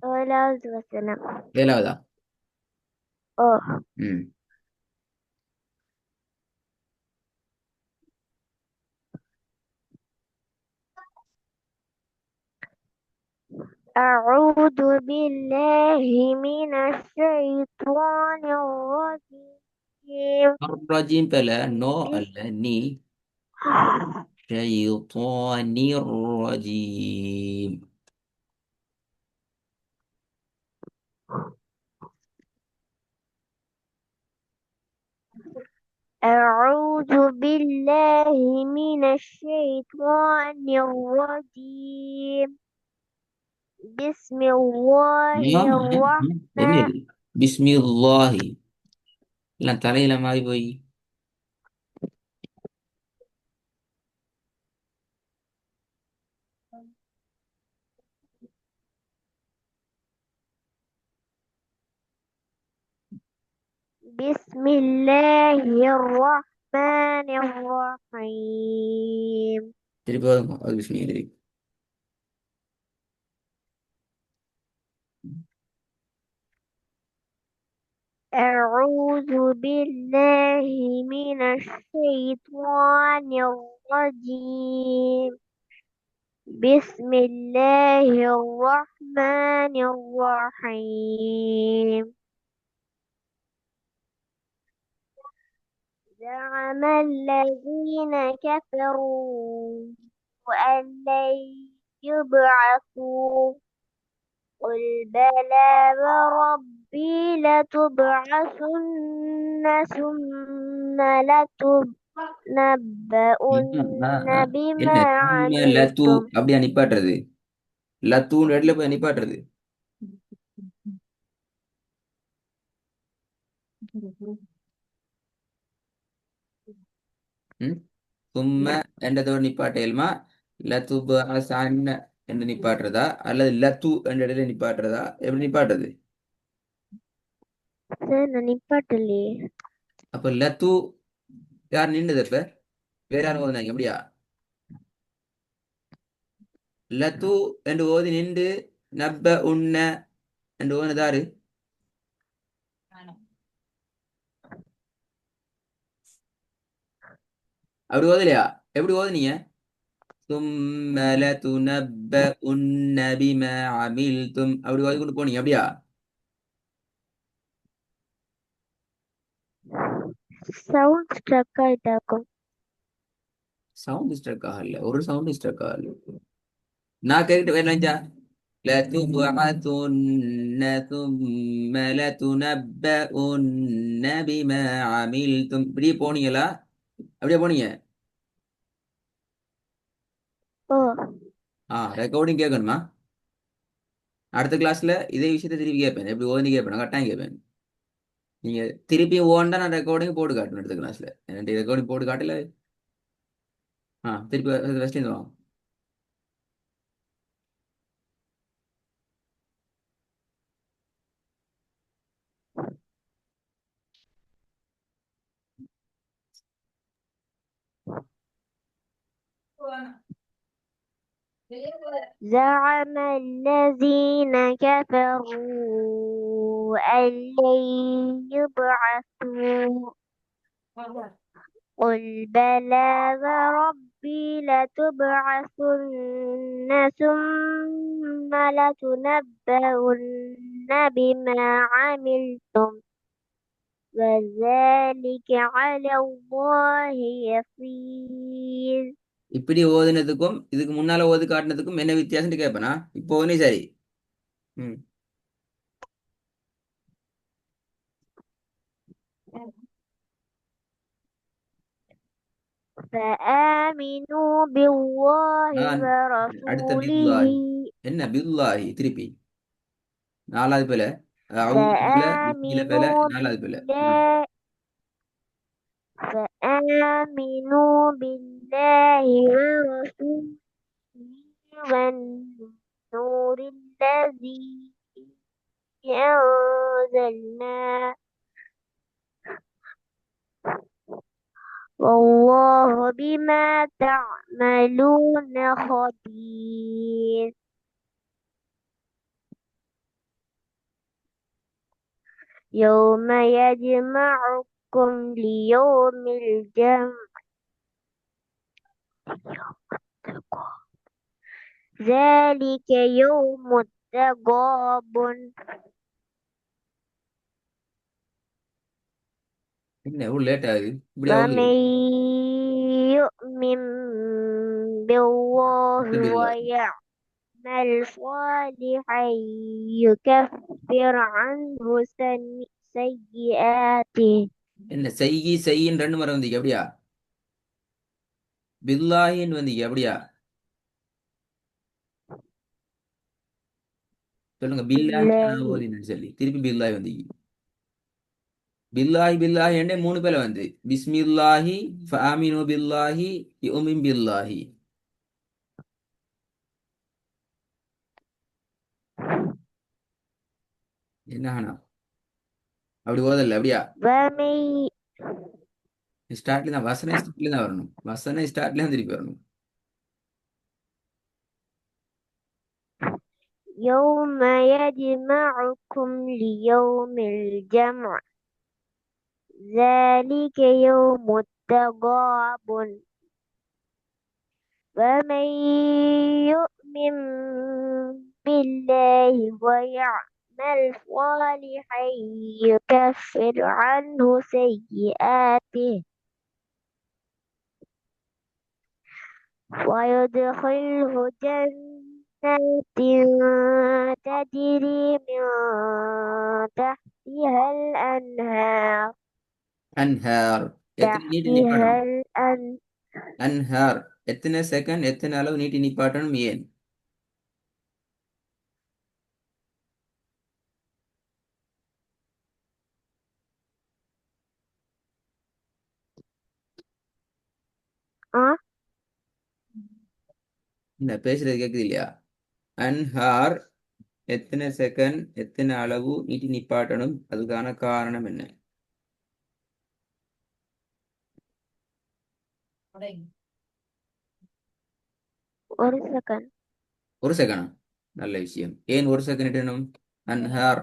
ஏழாவது வசனம். ஏழாவதா? ஓ. ம். أعوذ بالله من الشيطان الرجيم. الرجيم بلا نو بس- அல்ல நீ شيطان الرجيم. أعوذ بالله من الشيطان الرجيم. بسم الله என்ன الرحمن. இது? பிஸ்மில்லாஹி எல்லாம் தலையில மாறி போய். بسم الله الرحمن الرحيم. திருப்பி அது பிஸ்மி திருப்பி. أعوذ بالله من الشيطان الرجيم. بسم الله الرحمن الرحيم. زعم الذين كفروا أن لن يبعثوا. قل بلى وربي لتبعثن ثم لتنبؤن என்ன بما தும்ம லத்து عملتم. அப்படியா நிப்பாட்டுறது? லத்தூன்னு இடத்துல போய் நிப்பாட்டுறது. ம். தும்ம என்றதோட நிப்பாட்டேலுமா? லத்துப அசான்ன என்று நிப்பாட்டுறதா அல்லது லத்து என்ற இடத்துல நிப்பாட்டுறதா? எப்படி நிப்பாட்டுறது? சார் நான் நிப்பாட்டலையே. அப்ப லத்து யார் நின்றுது? இப்ப வேற யாரும் ஓதுனாங்க எப்படியா? லத்து என்று ஓதி நின்று நப்ப உன்ன என்று ஓதுனதாரு? அப்படி ஓதலையா? எப்படி ஓதுனீங்க? ثم لتنبؤن بما عملتم அப்படி ஓதி கொண்டு போனீங்க அப்படியா? சவுண்ட் ஸ்ட்ரக் ஆயிட்டாக்கும். சவுண்ட் ஸ்ட்ரக் ஆகல, ஒரு சவுண்ட் ஸ்ட்ரக் ஆகல. நான் கேட்டு வேணாச்சா? لتبعثن ثم لتنبؤن بما عملتم இப்படியே போனீங்களா? அப்படியே போனீங்க? ஓ. ரெக்கார்டிங் கேட்கணுமா? அடுத்த கிளாஸ்ல இதே விஷயத்தை திருப்பி கேட்பேன். எப்படி ஓதி கேட்பேன், கட்டாயம் கேட்பேன். நீங்க திருப்பி ஓண்டா நான் ரெக்கார்டிங் போட்டு காட்டணும் அடுத்த கிளாஸ்ல. ரெண்டு ரெக்கார்டிங் போட்டு காட்டல. திருப்பி ஃபர்ஸ்ட் இருந்து வாங்க. زعم الذين كفروا أن لن يبعثوا. قل بلى وربي لتبعثن ثم لتنبؤن بما عملتم وذلك على الله يسير. இப்படி ஓதுனதுக்கும் இதுக்கு முன்னால ஓது காட்டினதுக்கும் என்ன வித்தியாசம்னு கேட்பேனா? இப்போ ஓதுனே சரி. ம். فآمنوا بالله நான் அடுத்த ورسوله. பில்லாஹி. என்ன பில்லாஹி திருப்பி? நாலாவது பிள்ளை. அவுது பிள்ளை, பிஸ்மில பிள்ளை, فآمنوا நாலாவது பிள்ளை. بالله فآمنوا بالله ورسوله والنور الذي أنزلنا والله بما تعملون خبير. يوم يجمعكم ليوم الجمع ذلك يوم التغابن என்ன இவ்வளவு லேட் ஆகுது இப்படியா فمن ஓதுறது يؤمن بالله பில்லாஹ். ويعمل صالحا يكفر عنه سيئاته என்ன செய்யின்னு ரெண்டு முறை வந்தீங்க அப்படியா பில்லாஹின்னு வந்தீங்க அப்படியா சொல்லுங்க பில்லாஹி بالله ஓதின்னு சொல்லி திருப்பி பில்லாஹி வந்தீங்க பில்லாஹி பில்லாஹி என்ன மூணு பேர் வந்து பிஸ்மில்லாஹி ஃபஆமினு பில்லாஹி யுமின் பில்லாஹி என்ன ஆனா அப்படி ஓதல அப்படியா ومن ஸ்டார்ட்ல தான் வசனம் ஸ்டார்ட்ல தான் வரணும் வசனம் ஸ்டார்ட்ல தான் திருப்பி வரணும் يوم يجمعكم ليوم الجمع ذلك يوم التغابن ومن يؤمن بالله ويعمل صالحا يكفر عنه سيئاته ويدخله جنات تجري من تحتها الأنهار அன்ஹார் எத்தனை நீட்டி تحتها நிப்பாட்டணும் الأنهار அன்ஹார் எத்தனை செகண்ட் எத்தனை அளவு நீட்டி நிப்பாட்டணும் ஏன் என்ன பேசுறது கேக்குது இல்லையா அன்ஹார் எத்தனை செகண்ட் எத்தனை அளவு நீட்டி நிப்பாட்டணும் அதுக்கான காரணம் என்ன ஒரு செகண்ட் ஒரு செகண்ட் நல்ல விஷயம் ஏன் ஒரு செகண்ட் இடணும் அன்ஹார்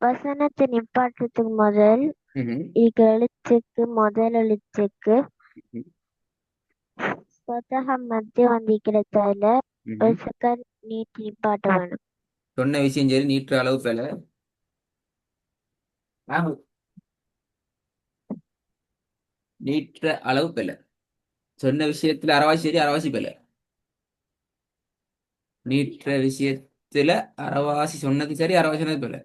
வசனத்தை நிப்பாட்டுறதுக்கு முதல் ம்ஹும். இருக்கிற எழுத்துக்கு முதல் எழுத்துக்கு ம்ஹும். ಸ್ವತಃ ಮಧ್ಯೆ வந்திருக்கிறதால ஒரு ம்ஹும். செகண்ட் நீட்டி நிப்பாட்ட வேணும் சொன்ன விஷயம் சரி நீட்டுற அளவு பேல நீட்டுற அளவு பேல சொன்ன விஷயத்துல அரைவாசி சரி அரைவாசி பேல நீட்டுற விஷயத்துல அரைவாசி சொன்னது சரி அரைவாசி சொன்னது பேல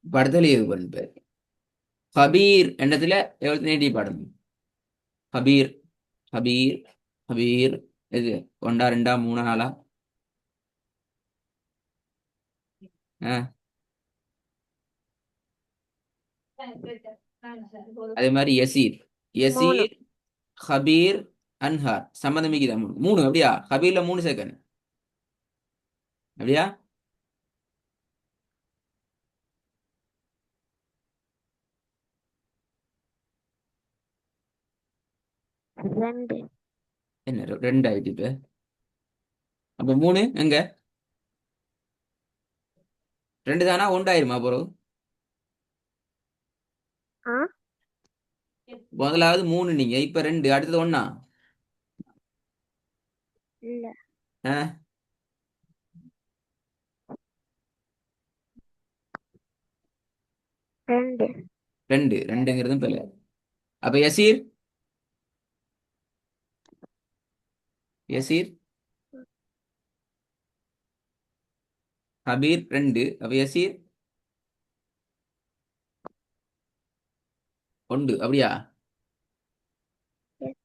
படுதல் இது பண்ணு பேர் ஹபீர் எண்ணத்துல எவ்வளவு நீட்டி பாடணும் ஹபீர் ஹபீர் ஹபீர் இது ஒன்றா ரெண்டா மூணா நாளா அதே மாதிரி யசீர் மூணு யசீர் ஹபீர் அன்ஹார் சம்மந்தம் மிகுதா மூணு மூணு அப்படியா ஹபீர்ல மூணு செகண்ட் அப்படியா ரெண்டு என்ன ரெண்டு ஆயிட்டு இப்ப அப்ப மூணு எங்க ரெண்டு தானா ஒன்றாயிருமா போறோம் ஆ முதலாவது மூணு நீங்க இப்ப ரெண்டு அடுத்தது ஒண்ணா இல்ல ஆ, ரெண்டு ரெண்டு ரெண்டுங்கிறதும் பிள்ளை அப்ப யசீர் யசீர் ஹபீர் ரெண்டு அப்ப யசீர் ஒன்று அப்படியா Yes.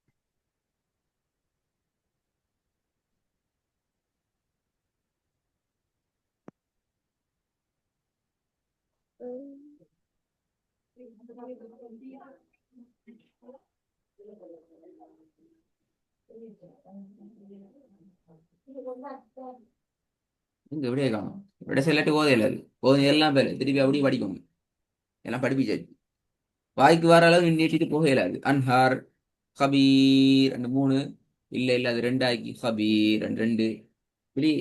ம், இங்க எப்படியே காணும் விட செல்லாட்டி ஓதையில அது ஓதை எல்லாம் பேர் திருப்பி அப்படியே படிக்கணும் எல்லாம் படிப்பிச்சாச்சு வாய்க்கு வர அளவு நீட்டிட்டு போக இயலாது அன்ஹார் ஹபீர் ரெண்டு மூணு இல்ல இல்ல அது ரெண்டு ஆக்கி ஹபீர் ரெண்டு ரெண்டு இப்படி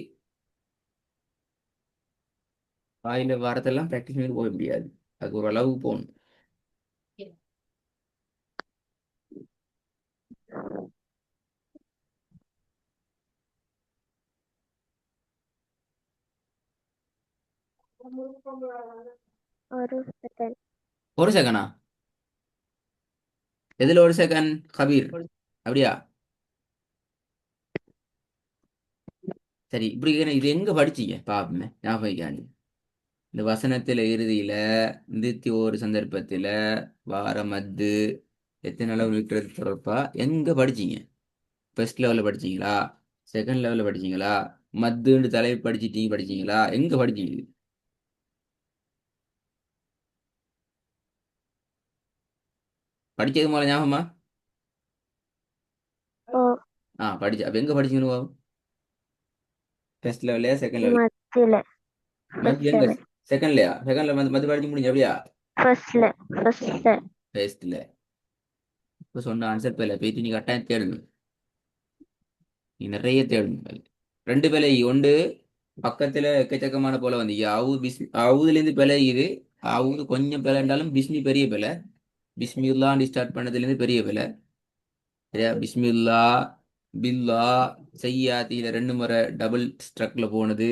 வாயில வாரத்தெல்லாம் ப்ராக்டிஸ் பண்ணி போக முடியாது அது ஒரு அளவுக்கு போகணும். ஒரு செகண்ட். ஒரு செகண்டா எதுல ஒரு செகண்ட் ஹபீர் அப்படியா சரி இப்படி இது எங்க படிச்சீங்க பாப்பமே ஞாபகம் இந்த வசனத்துல இறுதியில நிறுத்தி ஒரு சந்தர்ப்பத்துல வார மத்து எத்தனை அளவு இருக்கிறது தொடர்பா எங்க படிச்சீங்க ஃபர்ஸ்ட் லெவல்ல படிச்சீங்களா செகண்ட் லெவல்ல படிச்சீங்களா மத்துன்னு தலைப்பு படிச்சிட்டீங்க படிச்சீங்களா எங்க படிச்சீங்க படிச்சது மூலம் ஞாபகமா ஓ. படிச்சு அப்ப எங்க படிச்சீங்கன்னு பாவம் ஃபர்ஸ்ட் லெவல்லையா செகண்ட் லெவல் மத்தியில. மத்து எங்க ஃபர்ஸ்ட்ல. செகண்ட்லயா செகண்ட்ல மத்து படிச்சு முடிஞ்சு அப்படியா ஃபர்ஸ்ட்ல. ஃபர்ஸ்ட்ல இப்ப சொன்ன ஆன்சர் பேல போயிட்டு நீ கட்டாயம் தேடணும் நீ நிறைய தேடணும் ரெண்டு பிழை ஒன்று பக்கத்துல எக்கச்சக்கமான போல வந்து அவுதுல இருந்து பிழை இது அவுது கொஞ்சம் பிழை இருந்தாலும் பிஸ்மி பெரிய பிழை பிஸ்மில்லான்னு ஸ்டார்ட் பண்ணதுல இருந்து பெரிய பிழை சரியா பிஸ்மில்லா பில்லா செய்யாத்தியில ரெண்டு முறை டபுள் ஸ்ட்ரக்ல போனது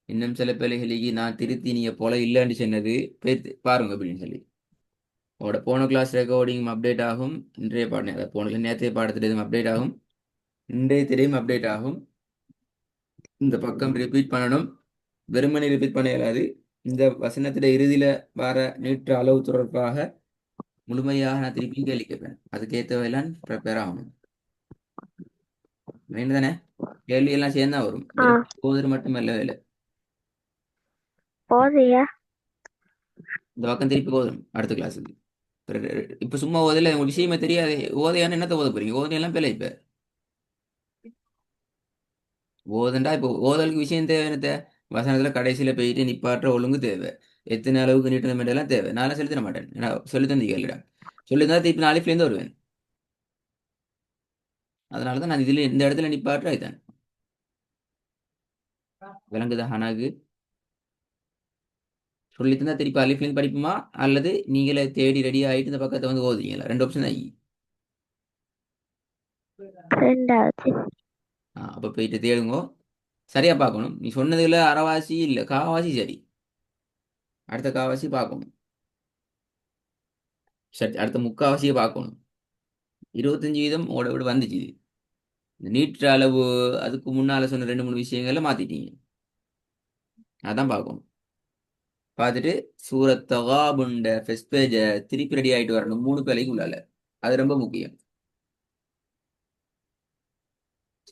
இன்னும் சில பிழைகளுக்கு நான் திருத்தி நீங்க போல இல்லைன்னு சொன்னது பாருங்க அப்படின்னு சொல்லி உங்களோட போன கிளாஸ் ரெக்கார்டிங் அப்டேட் ஆகும் இன்றைய பாடம் போன நேற்றைய பாடத்துல எதுவும் அப்டேட் ஆகும் இன்றைய திரையும் அப்டேட் ஆகும் இந்த பக்கம் ரிப்பீட் பண்ணணும் வெறுமனே ரிப்பீட் பண்ண இயலாது இந்த வசனத்துல இறுதியில வர நீற்று அளவு தொடர்பாக முழுமையாக நான் திருப்பி கேள்வி கேட்பேன் அதுக்கேற்றவையெல்லாம் ப்ரிப்பேர் ஆகணும் மெயின் தானே கேள்வி எல்லாம் சேர்ந்தா வரும் ஆ. வெறும் போதர் மட்டும் இல்லவே இல்லை போதியா. இந்த பக்கம் திருப்பி போதும் அடுத்த கிளாஸுக்கு இப்ப சும்மா ஓதல உங்களுக்கு விஷயமே தெரியாது ஓதையான என்னத்த ஓத போறீங்க ஓதையெல்லாம் பிள்ளை இப்ப ஓதண்டா இப்போ ஓதலுக்கு விஷயம் தேவை என்னத்த வசனத்துல கடைசியில போயிட்டு நிப்பாட்டுற ஒழுங்கு தேவை எத்தனை அளவுக்கு நீட்டணும் எல்லாம் தேவை நான் சொல்லி தர மாட்டேன் நான் சொல்லி தந்து கேளுடா சொல்லி தந்தா திருப்பி நாளைக்குல இருந்து வருவேன் அதனாலதான் நான் இதுல இந்த இடத்துல நிப்பாட்டுற இதுதான் விளங்குதா ஹனாக்கு சொல்லி தந்தா திருப்பி அலிஃப்ல இருந்து படிப்புமா அல்லது நீங்களே தேடி ரெடி ஆயிட்டு இந்த பக்கத்தை வந்து ஓதுவீங்களா ரெண்டு ஆப்ஷன் தான் ரெண்டாவது. அப்ப போயிட்டு தேடுங்க சரியா பார்க்கணும் நீ சொன்னதுல அரைவாசி இல்ல காவாசி சரி அடுத்த காவாசி பார்க்கணும் சரி அடுத்த முக்காவாசியை பார்க்கணும் 25% உங்களோட விட வந்துச்சு இந்த நீற்ற அளவு அதுக்கு முன்னால சொன்ன ரெண்டு மூணு விஷயங்கள்ல மாத்திட்டீங்க அதான் பார்க்கணும் பார்த்துட்டு சூரத் தகாபுண்ட ஃபெஸ்ட் பேஜை திருப்பி ரெடி ஆயிட்டு வரணும் 3 பேலைக்கு உள்ளால அது ரொம்ப முக்கியம்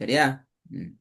சரியா ம்